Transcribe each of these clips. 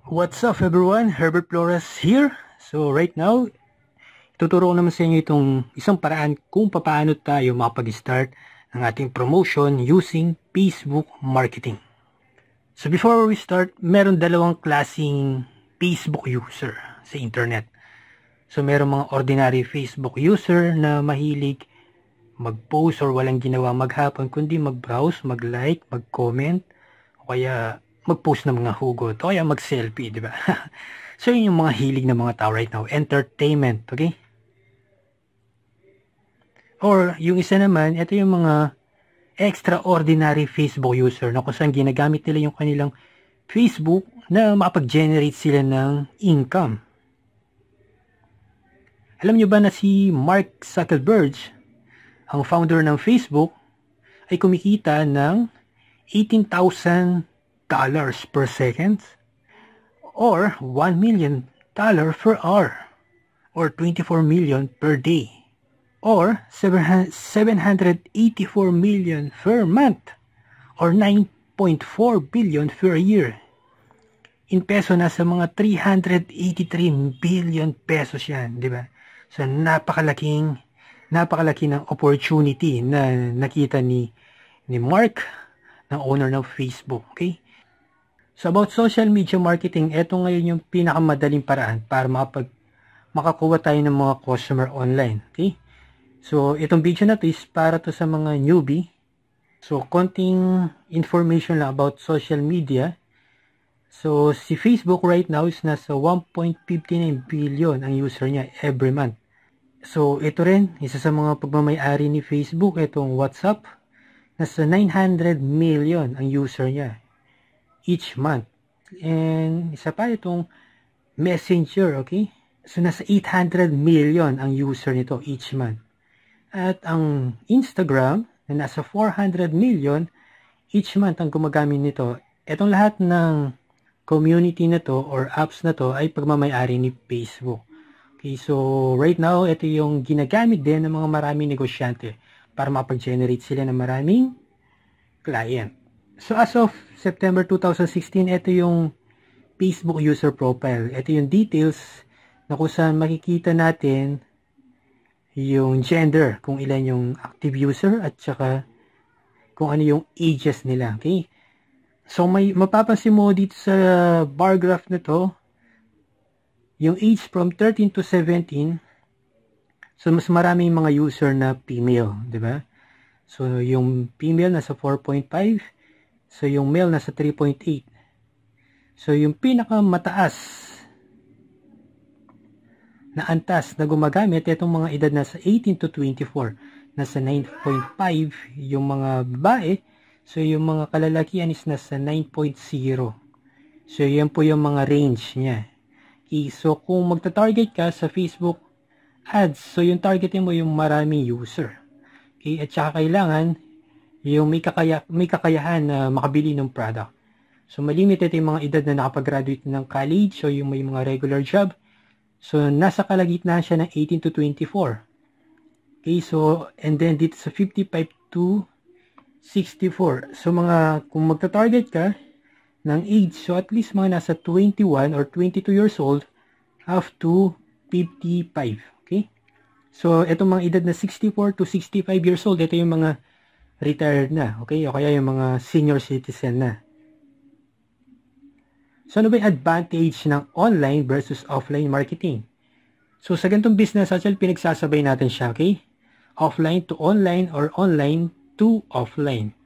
What's up everyone? Herbert Flores here. So right now, ituturo ko naman sa inyo itong isang paraan kung paano tayo makapag-start ng ating promotion using Facebook marketing. So before we start, meron dalawang klaseng Facebook user sa internet. So meron mga ordinary Facebook user na mahilig mag-post or walang ginawa maghapon kundi mag-browse, mag-like, mag-comment o kaya mag-post ng mga hugot o kaya mag-selfie, di ba? So yun yung mga hilig ng mga tao right now, entertainment, okay? Or yung isa naman, ito yung mga extraordinary Facebook user na kung saan ginagamit nila yung kanilang Facebook na makapag-generate sila ng income. Alam nyo ba na si Mark Zuckerberg, ang founder ng Facebook, ay kumikita ng $18,000 per second or $1 million per hour or 24 million per day or 784 million per month or 9.4 billion per year. In peso, nasa mga 383 billion pesos yan, di ba? So napakalaki ng opportunity na nakita ni Mark, ng owner ng Facebook, okay? So about social media marketing, ito ngayon yung pinakamadaling paraan para makakuha tayo ng mga customer online, okay? So itong video na to is para to sa mga newbie. So konting information lang about social media. So si Facebook right now is nasa 1.59 billion ang user niya every month. So ito rin, isa sa mga pagmamay-ari ni Facebook, itong WhatsApp, nasa 900 million ang user niya each month. And isa pa itong Messenger, okay? So nasa 800 million ang user nito each month. At ang Instagram na nasa 400 million each month ang gumagamit nito. Itong lahat ng community na to or apps na to ay pagmamay-ari ni Facebook. Okay, so right now ito yung ginagamit din ng mga maraming negosyante para mapag-generate sila ng maraming client. So as of September 2016, ito yung Facebook user profile. Ito yung details na kung saan makikita natin yung gender, kung ilan yung active user at saka kung ano yung ages nila. Okay? So may mapapansin mo dito sa bar graph na to, yung age from 13 to 17. So mas maraming mga user na female, di ba? So yung female nasa 4.5, so yung male nasa 3.8. So yung pinakamataas na antas na gumagamit, itong mga edad nasa 18 to 24, nasa 9.5 yung mga babae. So yung mga kalalakihan is nasa 9.0. So yan po yung mga range niya. Okay, so kung magta-target ka sa Facebook ads, so yung targetin mo yung maraming user. Okay, at saka kailangan yung may kakayahan na makabili ng product. So malimited yung mga edad na nakapag-graduate ng college o yung may mga regular job. So nasa kalagitnaan siya ng 18 to 24. Okay, so and then dito sa 55 to 64. So kung magta-target ka ng age, so at least mga nasa 21 or 22 years old up to 55. Okay? So itong mga edad na 64 to 65 years old, ito yung mga retired na, okay? O kaya yung mga senior citizen na. So ano ba yung advantage ng online versus offline marketing? So sa ganitong business, actually pinagsasabay natin siya, okay? Offline to online or online to offline.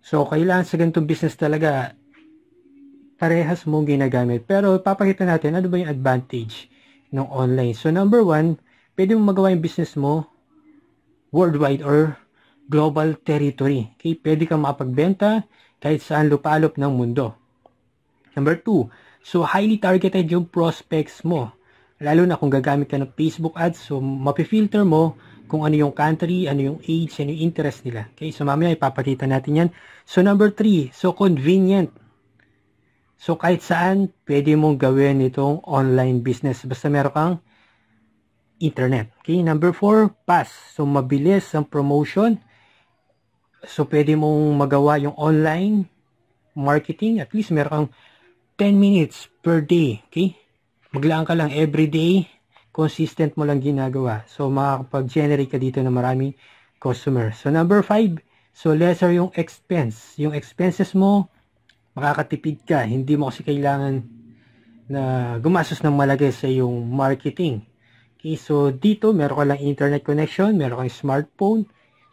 So kailangan sa ganitong business talaga parehas mong ginagamit. Pero papakita natin ano ba yung advantage ng online. So number one, pwede mong magawa yung business mo worldwide or global territory. Okay? Pwede kang makapagbenta kahit saan lupalop ng mundo. Number two, so highly targeted yung prospects mo. Lalo na kung gagamit ka ng Facebook ads, so mapifilter mo kung ano yung country, ano yung age, ano yung interest nila. Okay? So mamaya ipapakita natin yan. So number three, so convenient. So kahit saan, pwede mong gawin itong online business. Basta meron kang internet. Okay? Number four, fast. So mabilis ang promotion. So pwede mong magawa yung online marketing. At least meron kang 10 minutes per day. Okay? Maglaan ka lang every day. Consistent mo lang ginagawa. So, makakapag-generate ka dito ng maraming customer. So, number 5. So, lesser yung expense. Yung expenses mo, makakatipid ka. Hindi mo kasi kailangan na gumastos ng malaki sa yung marketing. Okay, so dito meron ka lang internet connection, meron kang smartphone.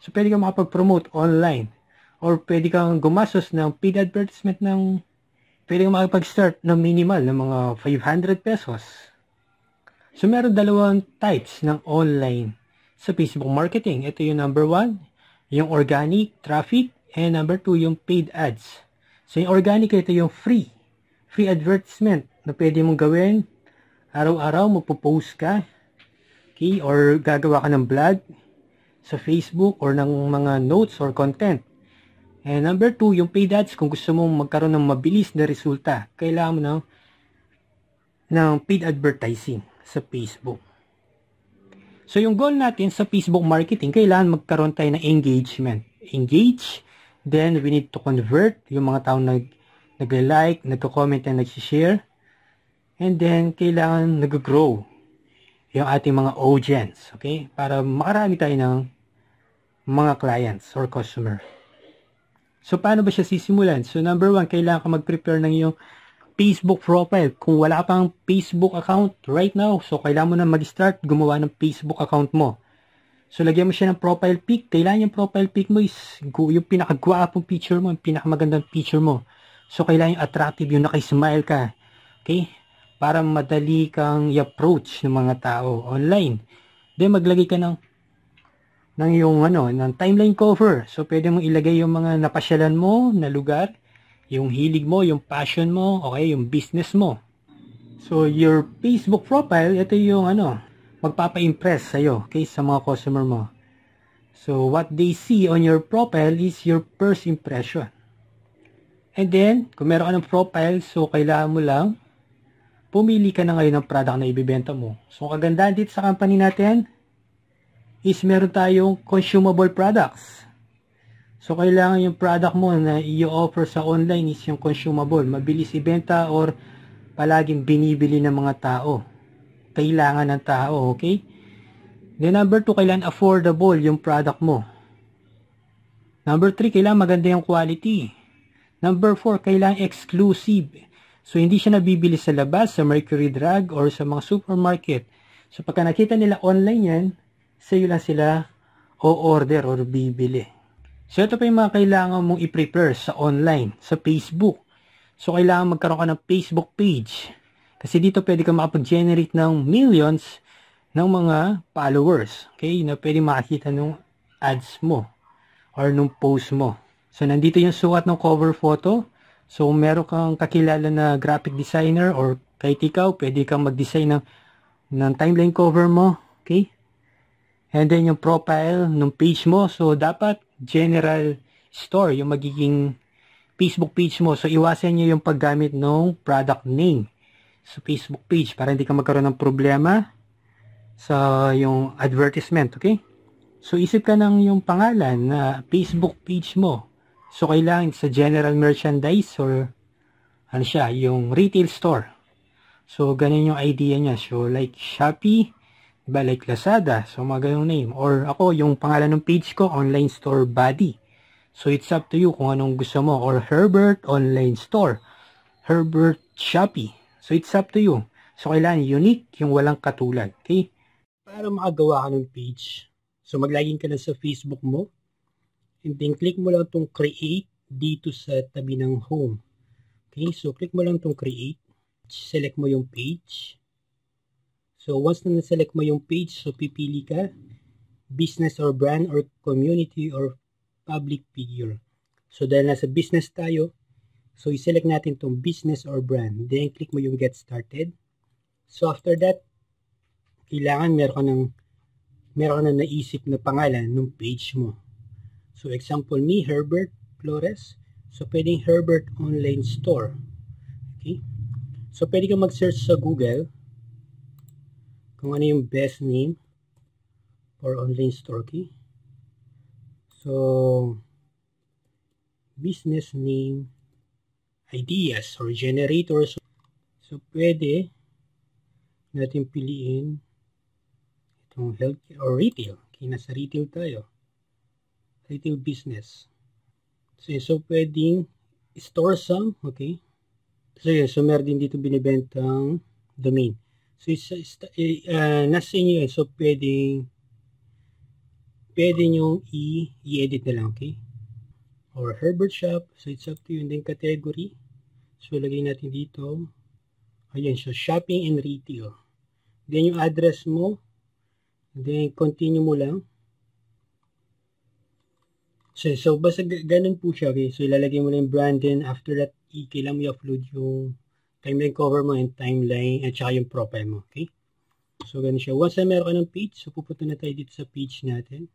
So pwede kang makapag-promote online. Or pwede kang gumastos ng paid advertisement pwede kang makapag-start ng minimal ng mga 500 pesos. So meron dalawang types ng online sa Facebook marketing. Ito yung number 1, yung organic traffic, and number 2, yung paid ads. So yung organic, ito yung free advertisement na pwede mong gawin. Araw-araw magpo-post ka, okay, or gagawa ka ng vlog sa Facebook or ng mga notes or content. And number 2, yung paid ads. Kung gusto mong magkaroon ng mabilis na resulta, kailangan mo ng paid advertising sa Facebook. So yung goal natin sa Facebook marketing, kailangan magkaroon tayo ng engagement. Engage, then we need to convert yung mga taong nag-like, nagko-comment, and nag-share. And then, kailangan nag-grow yung ating mga audience, okay? Para makarami tayo ng mga clients or customer. So, paano ba siya sisimulan? So, number 1, kailangan ka mag-prepare ng iyong Facebook profile. Kung wala ka pang Facebook account right now, so kailangan mo na mag-start gumawa ng Facebook account mo. So, lagyan mo siya ng profile pic. Kailangan yung profile pic mo is yung pinakagwapong picture mo, yung pinakamagandang picture mo. So, kailangan yung attractive, yung naka-smile ka. Okay? Para madali kang i-approach ng mga tao online. Then, maglagay ka ng timeline cover. So, pwede mong ilagay yung mga napasyalan mo na lugar, yung hilig mo, yung passion mo, okay, yung business mo. So, your Facebook profile, ito yung magpapa-impress sa'yo, okay, sa mga customer mo. So, what they see on your profile is your first impression. And then, kung meron ka ng profile, so kailangan mo lang pumili ka na ngayon ng product na ibibenta mo. So, kagandahan dito sa company natin is meron tayong consumable products. So, kailangan yung product mo na i-offer sa online is yung consumable. Mabilis ibenta or palaging binibili ng mga tao. Kailangan ng tao, okay? Then, number 2, kailangan affordable yung product mo. Number 3, kailangan maganda yung quality. Number 4, kailangan exclusive. So, hindi siya nabibili sa labas, sa Mercury Drug, or sa mga supermarket. So, pagka nakita nila online yan, sa'yo lang sila o-order or bibili. So, ito pa yung mga kailangan mong i-prepare sa online, sa Facebook. So, kailangan magkaroon ka ng Facebook page. Kasi dito pwede ka makapag-generate ng millions ng mga followers. Okay? Na pwede makakita ng ads mo or nung post mo. So, nandito yung sukat ng cover photo. So, meron kang kakilala na graphic designer or kahit ikaw, pwede kang mag-design ng timeline cover mo. Okay? And then, yung profile ng page mo. So, dapat general store yung magiging Facebook page mo. So, iwasan nyo yung paggamit ng product name sa Facebook page para hindi ka magkaroon ng problema sa yung advertisement. Okay? So, isip ka ng yung pangalan na Facebook page mo. So, kailangan sa general merchandise or yung retail store. So, ganun yung idea niya. So, like Shopee, diba? Like Lazada. So, mga ganung name. Or ako, yung pangalan ng page ko, Online Store Buddy. So, it's up to you kung anong gusto mo. Or Herbert Online Store. Herbert Shopee. So, it's up to you. So, kailangan unique, yung walang katulad. Okay? Para makagawa ka ng page, so, mag-login ka na sa Facebook mo. And then, click mo lang itong create dito sa tabi ng home. Okay, so click mo lang itong create. Select mo yung page. So, once na na-select mo yung page, so pipili ka business or brand or community or public figure. So, dahil nasa business tayo, so i-select natin itong business or brand. Then, click mo yung get started. So, after that, kailangan meron ka na naisip na pangalan ng page mo. So, example me, Herbert Flores. So, pwedeng Herbert Online Store. Okay? So, pwede kang mag-search sa Google kung ano yung best name for online store. Okay? So, business name ideas or generators. So, pwede natin piliin itong healthcare or retail. Okay, nasa retail tayo. Retail business. So pwedeng store some, okay? So meron din dito binibentang domain. So, nasa inyo yun. So, pwede nyo i-edit na lang, okay? Or Herbert Shop. So, it's up to you. And then, category. So, lagay natin dito. Ayan, so, shopping and retail. Then, yung address mo. Then, continue mo lang. So basta ganun po siya, okay? So, ilalagay mo lang yung brand. Then, after that, kailangan mo i-upload yung timeline cover mo and timeline at saka yung profile mo, okay? So, ganun siya. Once na meron ka ng page, so pupunta na tayo dito sa page natin.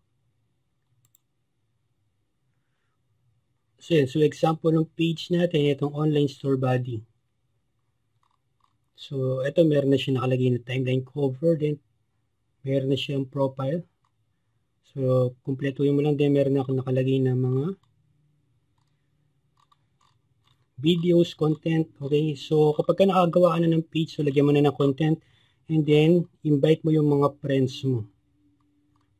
So, yan. So, example ng page natin, itong online store body. So, ito meron na siya nakalagay na timeline cover. Then, meron na siyang profile. So, kumpletuhin mo lang. Then, meron na ako nakalagay na mga videos, content. Okay? So, kapag ka nakagawa ka na ng page, so, lagyan mo na ng content. And then, invite mo yung mga friends mo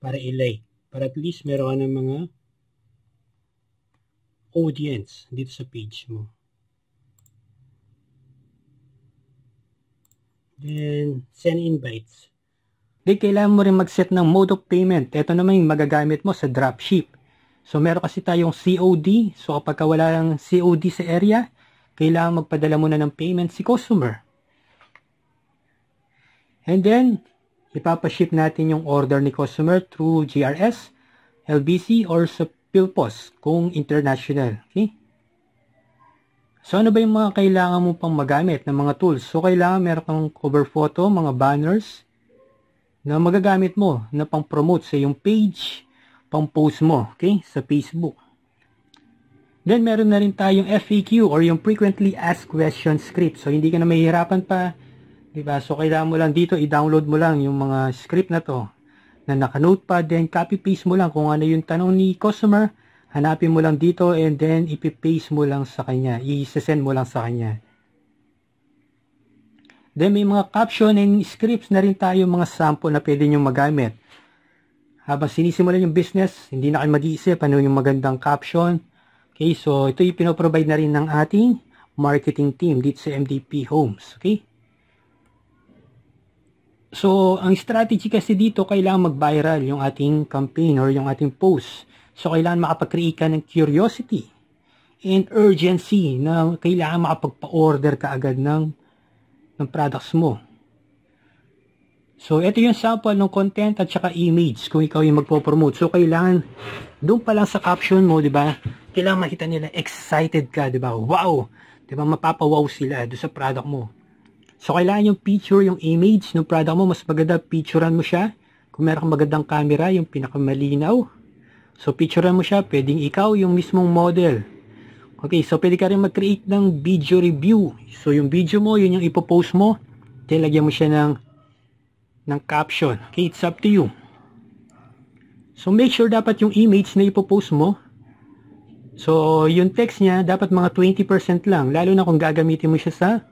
para i-like. Para at least meron ka ng mga audience dito sa page mo. Then, send invites. Then, kailangan mo rin mag-set ng mode of payment. Ito naman yung magagamit mo sa dropship. So, meron kasi tayong COD. So, kapag wala lang COD sa area, kailangan magpadala muna ng payment si customer. And then, ipapaship natin yung order ni customer through GRS, LBC, or sa PhilPos kung international. Okay? So, ano ba yung mga kailangan mo pang magamit ng mga tools? So, kailangan meron kang cover photo, mga banners na magagamit mo na pang-promote sa yung page, pang-post mo, okay, sa Facebook. Then, meron na rin tayong FAQ or yung Frequently Asked Questions script. So, hindi ka na mahihirapan pa, diba? So, kailangan mo lang dito, i-download mo lang yung mga script na to na naka-notepad, then copy-paste mo lang kung ano yung tanong ni customer, hanapin mo lang dito, and then ipi-paste mo lang sa kanya, i-send mo lang sa kanya. Then may mga caption and scripts na rin tayo, mga sample na pwede nyo magamit. Habang sinisimulan yung business, hindi na kayo mag-iisip ano yung magandang caption. Okay, so ito yung pinoprovide na rin ng ating marketing team dito sa MDP Homes. Okay? So, ang strategy kasi dito, kailangan mag-viral yung ating campaign or yung ating post. So, kailangan makapag-create ka ng curiosity and urgency na kailangan makapagpa-order ka agad ng products mo. So, ito yung sample ng content at saka image kung ikaw yung magpo-promote. So, kailangan doon pa lang sa caption mo, di ba? Kailangan makita nila excited ka, di ba? Wow! Di ba? Mapapawaw sila doon sa product mo. So, kailangan yung picture, yung image ng product mo, mas maganda, picturean mo siya. Kung meron kang magandang camera, yung pinakamalinaw. So, picturean mo siya, pwedeng ikaw yung mismong model. Okay, so pwede ka rin mag-create ng video review. So, yung video mo, yun yung ipopost mo. Then, lagyan mo siya ng caption. Okay, it's up to you. So, make sure dapat yung image na ipopost mo. So, yung text niya, dapat mga 20% lang. Lalo na kung gagamitin mo siya sa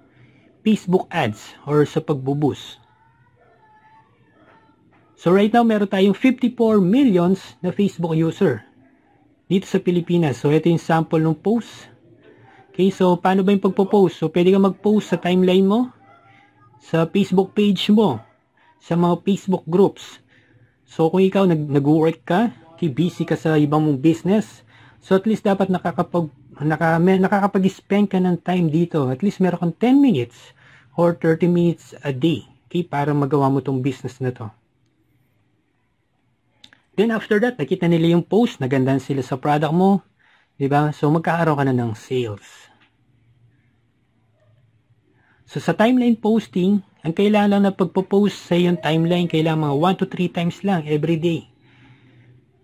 Facebook ads or sa pagbuboost. So right now, meron tayong 54 millions na Facebook user dito sa Pilipinas. So ito yung sample ng post. Okay, so paano ba yung pagpo-post? So pwede ka mag-post sa timeline mo, sa Facebook page mo, sa mga Facebook groups. So kung ikaw nag-work ka, okay, busy ka sa ibang mong business, so at least dapat nakakapag-spend ka ng time dito. At least meron kang 10 minutes or 30 minutes a day, okay, para magawa mo tong business na to. Then after that, nakita nila yung post, nagandahan sila sa product mo, di ba? So magkakaroon ka na ng sales. So sa timeline posting, ang kailangan lang na pagpo-post sa yung timeline, kailangan mga 1 to 3 times lang every day.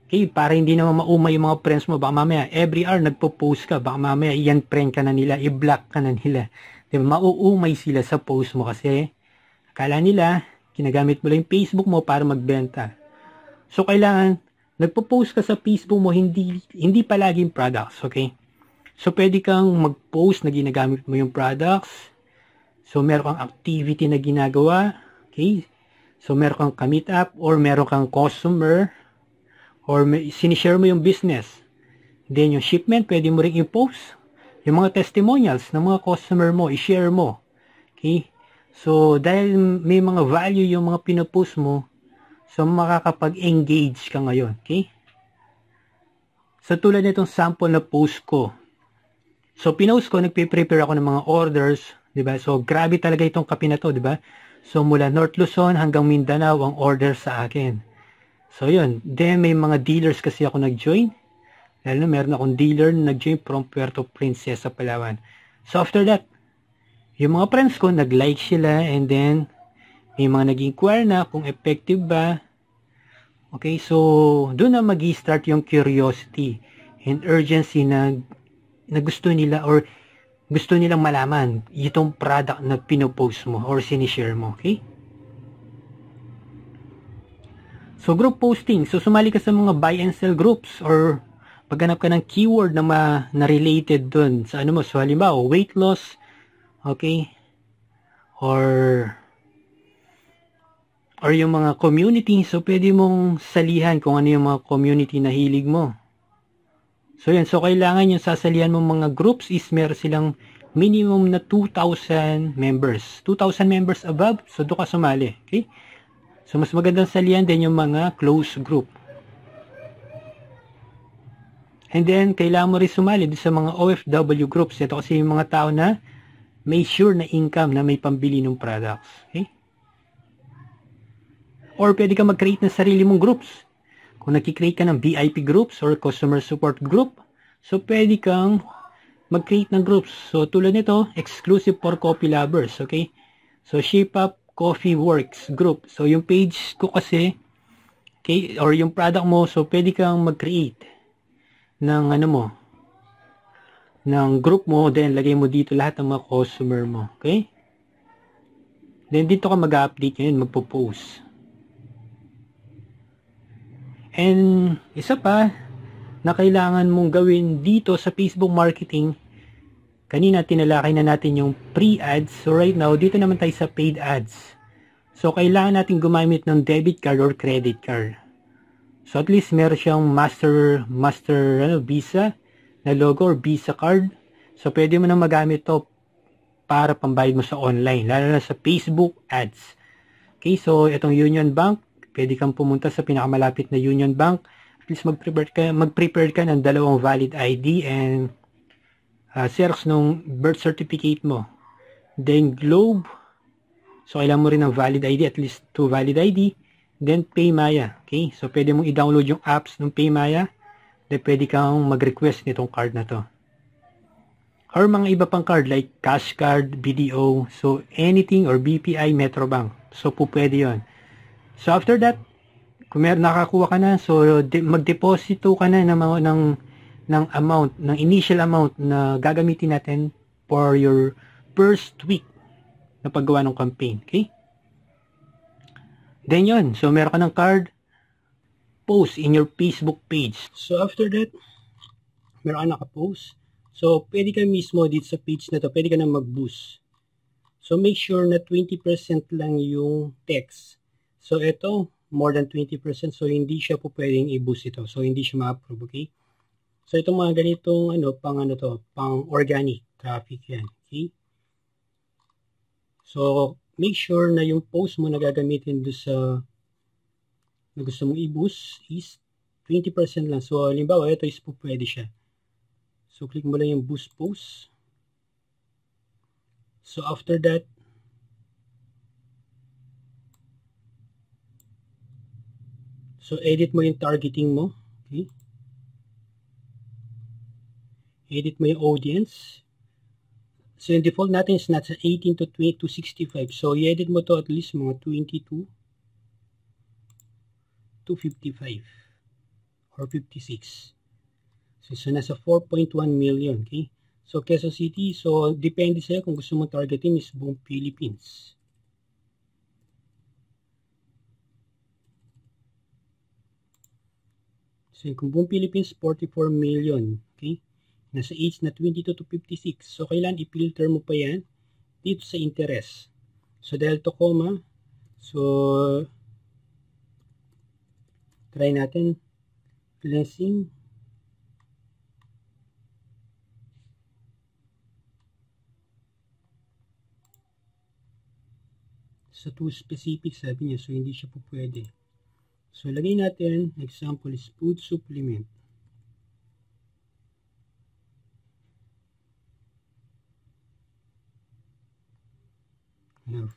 Okay, para hindi naman maumay yung mga friends mo. Baka mamaya, every hour nagpo-post ka. Baka mamaya, yan friend ka na nila, i-block ka na nila. Diba, mauumay sila sa post mo kasi akala nila, kinagamit mo lang yung Facebook mo para magbenta. So, kailangan, nagpo-post ka sa Facebook mo, hindi palaging products, okay? So, pwede kang mag-post na ginagamit mo yung products. So, meron kang activity na ginagawa. Okay? So, meron kang ka-meet up or meron kang customer or sinishare mo yung business. Then, yung shipment, pwede mo rin i-post. Yung mga testimonials ng mga customer mo, i-share mo. Okay? So, dahil may mga value yung mga pinopost mo, so makakapag-engage ka ngayon. Okay? So, tulad nitong sample na post ko. So, pinost ko, nagpe-prepare ako ng mga orders. Diba? So, grabe talaga itong kape na to. Diba? So, mula North Luzon hanggang Mindanao ang order sa akin. So, yun. Then, may mga dealers kasi ako nag-join. Lalo na meron akong dealer na nag-join from Puerto Princesa, Palawan. So, after that, yung mga friends ko, nag-like sila and then, may mga nag-inquire na kung effective ba. Okay, so, doon na mag-i-start yung curiosity and urgency na gusto nila or gusto nilang malaman itong product na pinopost mo or sinishare mo. Okay? So, group posting. So, sumali ka sa mga buy and sell groups or paghanap ka ng keyword na related dun sa ano mo. So, halimbawa, weight loss. Okay? Or yung mga community. So, pwede mong salihan kung ano yung mga community na hilig mo. So, yan. So, kailangan yung sasalihan mo mga groups is meron silang minimum na 2,000 members. 2,000 members above. So, doon ka sumali. Okay? So, mas magandang salihan din yung mga close group. And then, kailangan mo rin sumali sa mga OFW groups. Ito kasi yung mga tao na may sure na income na may pambili ng products. Okay? Or pwede ka mag-create ng sarili mong groups. Kung nag-create ka ng VIP groups or customer support group, so pwede kang mag-create ng groups. So tulad nito, exclusive for coffee lovers. Okay? So Shape Up Coffee Works group. So yung page ko kasi, okay, or yung product mo, so pwede kang mag-create ng ano mo, ng group mo, then lagay mo dito lahat ng mga customer mo. Okay? Then dito ka mag-update ngayon, magpo-post. And isa pa na kailangan mong gawin dito sa Facebook marketing, kanina tinalakay na natin yung pre-ads. So right now, dito naman tayo sa paid ads. So kailangan natin gumamit ng debit card or credit card. So at least meron siyang master Visa na logo or Visa card. So pwede mo na magamit to para pambayad mo sa online, lalo na sa Facebook ads. Okay, so itong Union Bank, pwede kang pumunta sa pinakamalapit na Union Bank. At least mag-prepare ka ng dalawang valid ID and Xerox nung birth certificate mo. Then Globe. So, kailangan mo rin ng valid ID, at least 2 valid ID. Then Paymaya. Okay? So, pwede mong i-download yung apps ng Paymaya. Then, pwede kang mag-request nitong card na to. Or mga iba pang card like Cash Card, BDO. So, anything or BPI, Metrobank. So, pwede yon. So, after that, kung nakakuha ka na, so mag-deposito ka na ng amount, ng initial amount na gagamitin natin for your first week na paggawa ng campaign. Okay? Then yun. So, meron ka ng card, post in your Facebook page. So, after that, meron ka naka-post. So, pwede ka mismo dito sa page na to, pwede ka na mag-boost. So, make sure na 20% lang yung text. So, ito, more than 20%. So, hindi siya po pwedeng i-boost ito. So, hindi siya ma-approve. Okay? So, itong mga ganitong, pang organic traffic yan. Okay? So, make sure na yung post mo na gagamitin doon sa na gusto mong i-boost is 20% lang. So, halimbawa, ito is po pwede siya. So, click mo lang yung boost post. So, after that, so, edit mo yung targeting mo. Okay? Edit mo yung audience. So, yung default natin is nasa 18 to 20 to 65. So, i-edit mo to at least mga 22 to 55 or 56. So, nasa 4.1 million. Okay? So, Quezon City. So, depende sa'yo kung gusto mong targetin is buong Philippines. So, kung buong Philippines, 44 million. Okay? Nasa age na 22 to 56. So, kailan i-filter mo pa yan dito sa interest. So, dahil to comma, so, try natin cleansing. So, too specific, sabi niya. So, hindi siya po pwede. So, lagay natin, example is food supplement.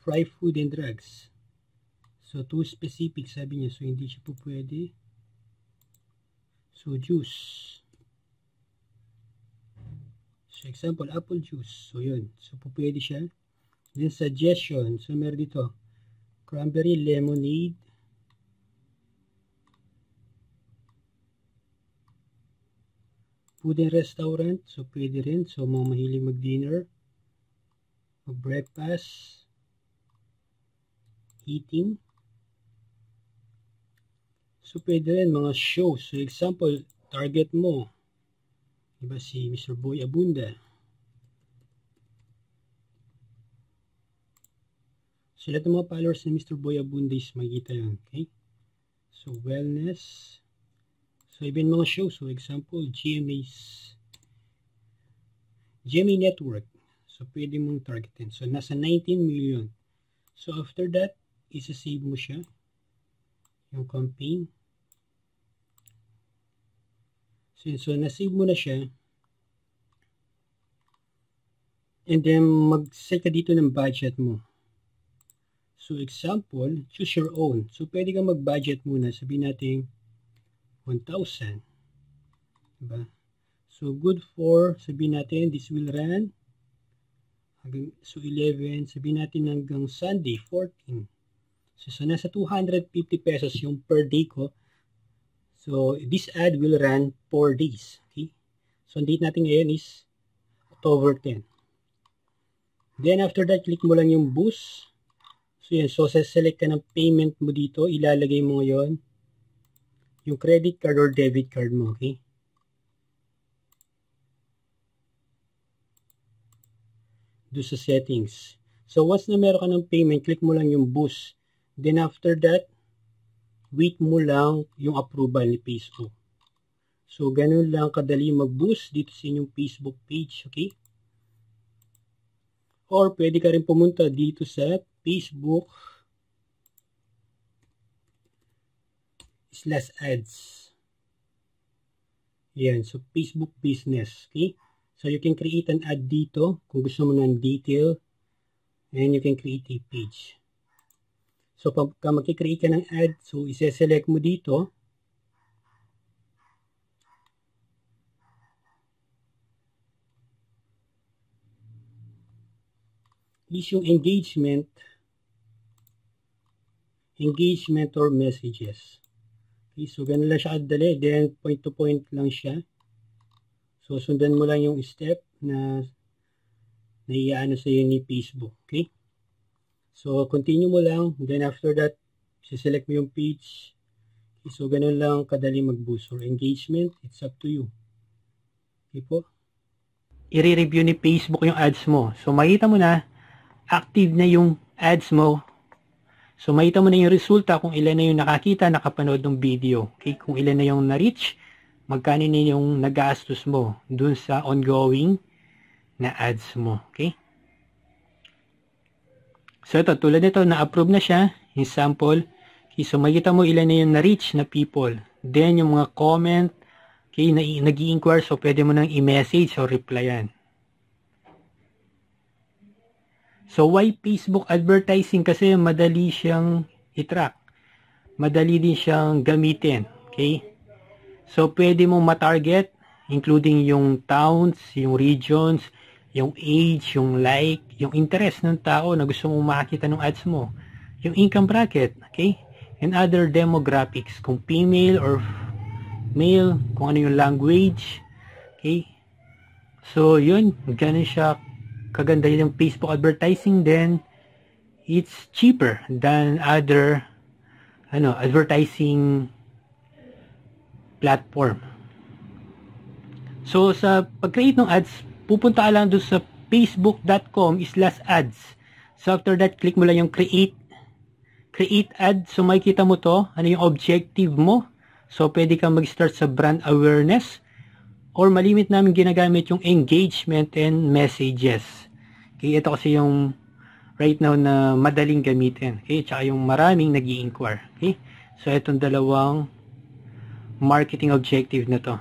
Fry food and drugs. So, too specific, sabi niya. So, hindi siya po pwede. So, juice. So, example, apple juice. So, yun. So, po pwede siya. Then, suggestion. So, meron dito. Cranberry lemonade. Food and restaurant. So, pwede rin. So, mga mahilig mag-dinner. Mag-breakfast. Eating. So, pwede rin mga shows. So, example, target mo. Diba si Mr. Boy Abunda. So, lahat ng mga followers ni Mr. Boy Abunda is makikita yun. Okay? So, wellness. So, even mga shows. So, example, GMA Network. So, pwede mong targetin. So, nasa 19 million. So, after that, isa-save mo siya. Yung campaign. So, na-save mo na siya. And then, mag-set ka dito ng budget mo. So, example, choose your own. So, pwede kang mag-budget muna. Sabihin natin, 1,000. Diba? So, good for, sabihin natin, this will run. So, 11. Sabihin natin hanggang Sunday, 14. So, nasa 250 pesos yung per day ko. So, this ad will run 4 days. Okay? So, ang date natin ngayon is October 10. Then, after that, click mo lang yung boost. So, yan. So, select ka ng payment mo dito. Ilalagay mo ngayon yung credit card or debit card mo. Okay? Do sa settings. So, once na meron ka ng payment, click mo lang yung boost. Then, after that, wait mo lang yung approval ni Facebook. So, ganun lang kadali mag-boost dito sa inyong Facebook page. Okay? Or, pwede ka rin pumunta dito sa Facebook/ads. Yan. So, Facebook business. Okay? So, you can create an ad dito kung gusto mo ng detail. And you can create a page. So, pagka mag-create ka ng ad, so, isa-select mo dito. Is yung engagement or messages. Okay, so, ganun lang siya kadali. Then, point to point lang siya. So, sundan mo lang yung step na naiyaano sa iyo ni Facebook. Okay? So, continue mo lang. Then, after that, select mo yung page. Okay, so, ganun lang kadali mag-boost or engagement. It's up to you. Okay po? I-review ni Facebook yung ads mo. So, makita mo na, active na yung ads mo. So, makita mo na yung resulta kung ilan na yung nakakita, nakapanood ng video. Okay? Kung ilan na yung na-reach, magkano na yung nagastos mo dun sa ongoing na ads mo. Okay? So, ito, tulad nito, na-approve na siya. Yung sample. Okay, so, makita mo ilan na yung na-reach na people. Then, yung mga comment, okay, nag-i-inquire, so, pwede mo nang i-message o replyan. So, why Facebook advertising? Kasi madali siyang i-track. Madali din siyang gamitin. Okay? So, pwede mong ma-target, including yung towns, yung regions, yung age, yung like, yung interest ng tao na gusto mong makita ng ads mo, yung income bracket, okay? And other demographics, kung female or male, kung ano yung language, okay? So, yun, ganun siya kaganda yung Facebook advertising. Then, it's cheaper than other advertising platform. So, sa pag-create ng ads, pupunta ka lang doon sa facebook.com/ads. So, after that, click mo lang yung create ad. So, makikita mo to, ano yung objective mo. So, pwede kang mag-start sa brand awareness or malimit namin ginagamit yung engagement and messages. Okay, ito kasi yung right now na madaling gamitin. Okay, tsaka yung maraming nag-i-inquire. Okay, so itong dalawang marketing objective na to.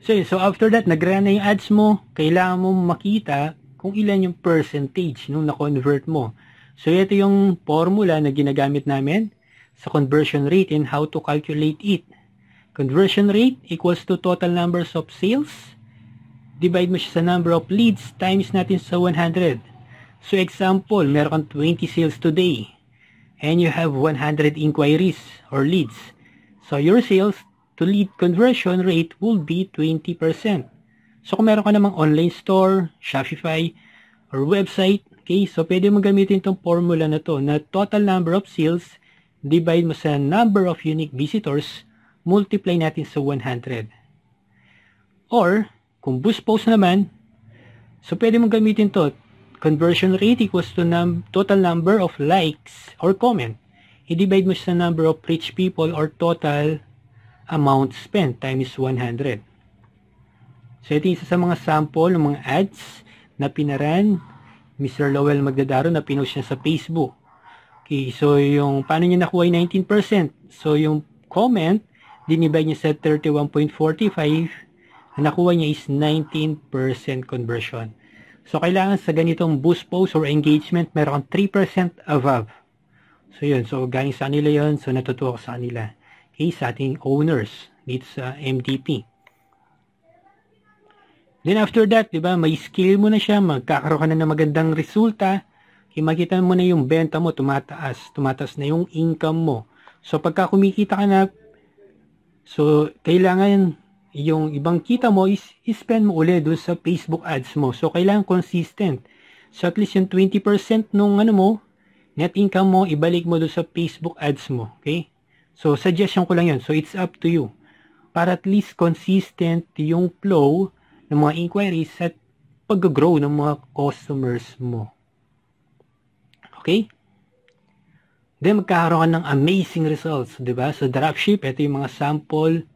So after that, nag-run na yung ads mo, kailangan mo makita kung ilan yung percentage nung na-convert mo. So ito yung formula na ginagamit namin sa conversion rate and how to calculate it. Conversion rate equals to total numbers of sales. Divide mo siya sa number of leads times natin sa 100. So example, meron kang 20 sales today and you have 100 inquiries or leads. So your sales to lead conversion rate will be 20%. So kung meron ka namang online store, Shopify, or website, okay, so pwede mo gamitin itong formula na to na total number of sales, divide mo sa number of unique visitors, multiply natin sa 100. Or, kung boost post naman, so pwede mo gamitin to, conversion rate equals to total number of likes or comment. I-divide mo sa number of reach people or total amount spent times 100. So ito isa sa mga sample ng mga ads na pinaran Mr. Lowell Magdadaro na pinost niya sa Facebook. Okay, so yung paano niya nakuha yung 19%? So yung comment, dinivide niya sa 31.45, ang nakuha niya is 19% conversion. So kailangan sa ganitong boost post or engagement, meron kang 3% above. So yun, so galing sa kanila yun, so natutuwa ko sa kanila. Okay, sa ating owners dito sa MDP. Then after that, di ba, may skill mo na siya, magkakaroon ka na ng magandang resulta. Okay, makita mo na yung benta mo, tumataas na yung income mo. So pagka kumikita ka na, so kailangan yung ibang kita mo is spend mo ulit doon sa Facebook ads mo. So kailangan consistent. So at least yung 20% nung ano mo, net income mo, ibalik mo doon sa Facebook ads mo. Okay? So, suggestion ko lang yun. So, it's up to you. Para at least consistent yung flow ng mga inquiries at pag-grow ng mga customers mo. Okay? Then, magkakaroon ka ng amazing results. Diba? So, dropship, ito yung mga sample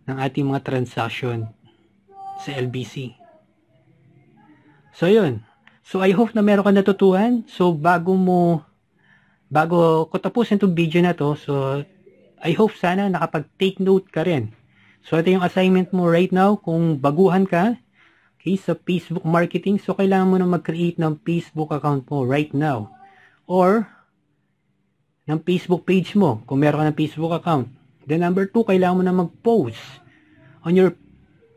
ng ating mga transaction sa LBC. So, yun. So, I hope na meron ka natutuhan. So, bago ko tapusin itong video na to, so, I hope sana nakapag-take note ka rin. So, ito yung assignment mo right now. Kung baguhan ka, okay, sa Facebook marketing, so kailangan mo na mag-create ng Facebook account mo right now. Or, ng Facebook page mo, kung meron ka ng Facebook account. Then, number 2, kailangan mo na mag-post on your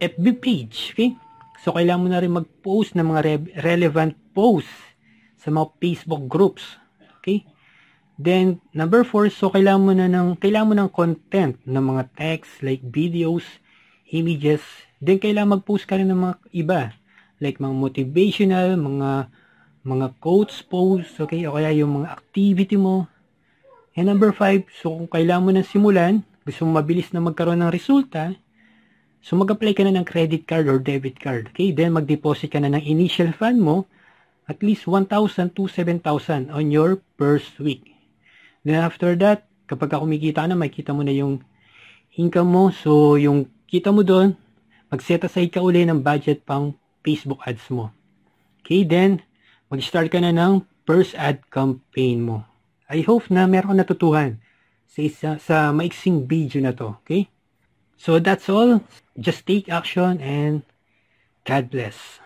FB page. Okay? So, kailangan mo na rin mag-post ng mga relevant posts sa mga Facebook groups. Okay? Then, number 4, so kailangan mo ng content ng mga text like videos, images. Then, kailangan mag-post ka rin ng mga iba. Like mga motivational, mga quotes posts, okay? O kaya yung mga activity mo. And number 5, so kung kailangan mo nang simulan, gusto mo mabilis na magkaroon ng resulta, so mag-apply ka na ng credit card or debit card. Okay? Then, mag-deposit ka na ng initial fund mo, at least 1,000 to 7,000 on your first week. Then after that, kapag kumikita na, makikita mo na yung income mo. So, yung kita mo doon, mag-set aside ka uli ng budget pang Facebook ads mo. Okay, then, mag-start ka na ng first ad campaign mo. I hope na meron ka natutuhan sa maiksing video na to. Okay? So, that's all. Just take action and God bless.